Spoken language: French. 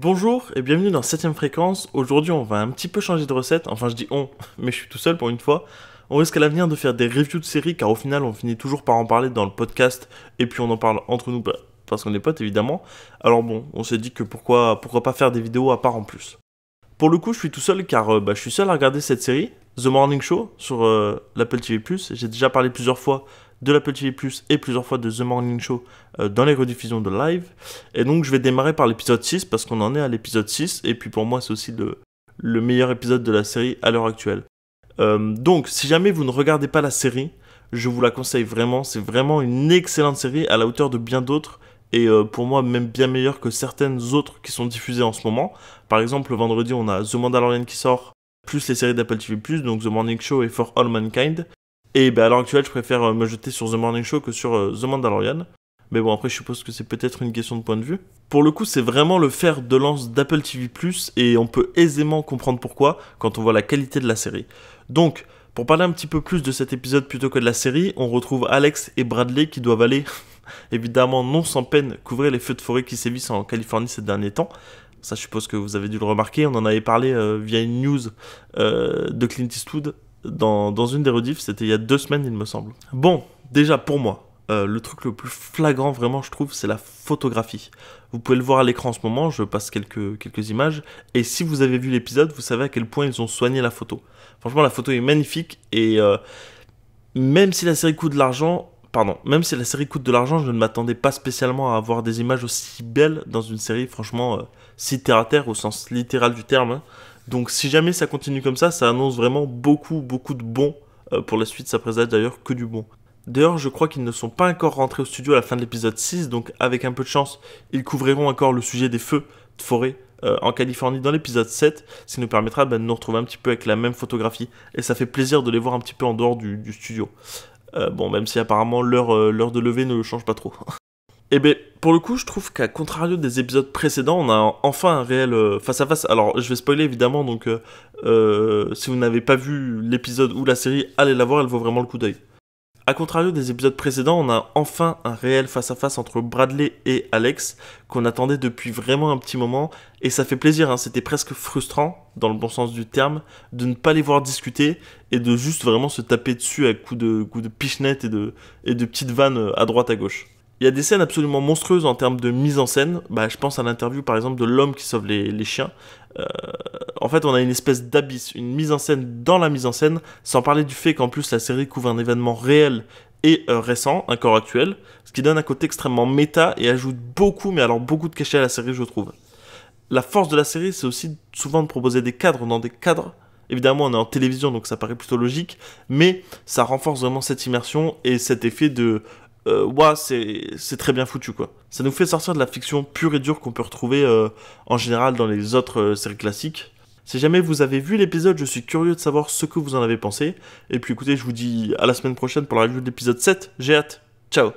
Bonjour et bienvenue dans 7ème fréquence. Aujourd'hui on va un petit peu changer de recette, enfin je dis on, mais je suis tout seul pour une fois. On risque à l'avenir de faire des reviews de séries car au final on finit toujours par en parler dans le podcast et puis on en parle entre nous parce qu'on est potes évidemment. Alors bon, on s'est dit que pourquoi pas faire des vidéos à part en plus. Pour le coup je suis tout seul car je suis seul à regarder cette série, The Morning Show sur l'Apple TV+. J'ai déjà parlé plusieurs fois de l'Apple TV+, et plusieurs fois de The Morning Show dans les rediffusions de live. Et donc je vais démarrer par l'épisode 6 parce qu'on en est à l'épisode 6 et puis pour moi c'est aussi le meilleur épisode de la série à l'heure actuelle. Donc si jamais vous ne regardez pas la série, je vous la conseille vraiment, c'est vraiment une excellente série à la hauteur de bien d'autres et pour moi même bien meilleure que certaines autres qui sont diffusées en ce moment. Par exemple le vendredi on a The Mandalorian qui sort, plus les séries d'Apple TV+, donc The Morning Show et For All Mankind. Et à l'heure actuelle, je préfère me jeter sur The Morning Show que sur The Mandalorian. Mais bon, après, je suppose que c'est peut-être une question de point de vue. Pour le coup, c'est vraiment le fer de lance d'Apple TV+, et on peut aisément comprendre pourquoi quand on voit la qualité de la série. Donc, pour parler un petit peu plus de cet épisode plutôt que de la série, on retrouve Alex et Bradley qui doivent aller, évidemment non sans peine, couvrir les feux de forêt qui sévissent en Californie ces derniers temps. Ça, je suppose que vous avez dû le remarquer. On en avait parlé via une news de Clint Eastwood. Dans une des rediffs, c'était il y a 2 semaines il me semble. Bon, déjà pour moi, le truc le plus flagrant vraiment je trouve c'est la photographie. Vous pouvez le voir à l'écran en ce moment, je passe quelques images, et si vous avez vu l'épisode, vous savez à quel point ils ont soigné la photo. Franchement la photo est magnifique, et même si la série coûte de l'argent, je ne m'attendais pas spécialement à avoir des images aussi belles dans une série, franchement, si terre à terre au sens littéral du terme, hein. Donc si jamais ça continue comme ça annonce vraiment beaucoup de bon pour la suite, ça présage d'ailleurs que du bon. D'ailleurs, je crois qu'ils ne sont pas encore rentrés au studio à la fin de l'épisode 6, donc avec un peu de chance, ils couvriront encore le sujet des feux de forêt en Californie dans l'épisode 7, ce qui nous permettra de nous retrouver un petit peu avec la même photographie, et ça fait plaisir de les voir un petit peu en dehors du studio. Bon, même si apparemment l'heure de lever ne change pas trop. Et pour le coup, je trouve qu'à contrario des épisodes précédents, on a enfin un réel face-à-face. Alors, je vais spoiler évidemment, donc si vous n'avez pas vu l'épisode ou la série, allez la voir, elle vaut vraiment le coup d'œil. A contrario des épisodes précédents, on a enfin un réel face-à-face entre Bradley et Alex, qu'on attendait depuis vraiment un petit moment, et ça fait plaisir, hein, c'était presque frustrant, dans le bon sens du terme, de ne pas les voir discuter, et de juste vraiment se taper dessus à coups de pichenette et de petites vannes à droite à gauche. Il y a des scènes absolument monstrueuses en termes de mise en scène. Je pense à l'interview par exemple de l'homme qui sauve les chiens. En fait, on a une espèce d'abysse, une mise en scène dans la mise en scène, sans parler du fait qu'en plus la série couvre un événement réel et récent, un corps actuel, ce qui donne un côté extrêmement méta et ajoute beaucoup, mais alors beaucoup de cachet à la série, je trouve. La force de la série, c'est aussi souvent de proposer des cadres dans des cadres. Évidemment, on est en télévision, donc ça paraît plutôt logique, mais ça renforce vraiment cette immersion et cet effet de c'est très bien foutu quoi. Ça nous fait sortir de la fiction pure et dure qu'on peut retrouver en général dans les autres séries classiques. Si jamais vous avez vu l'épisode, je suis curieux de savoir ce que vous en avez pensé. Et puis écoutez, je vous dis à la semaine prochaine pour la review de l'épisode 7. J'ai hâte. Ciao.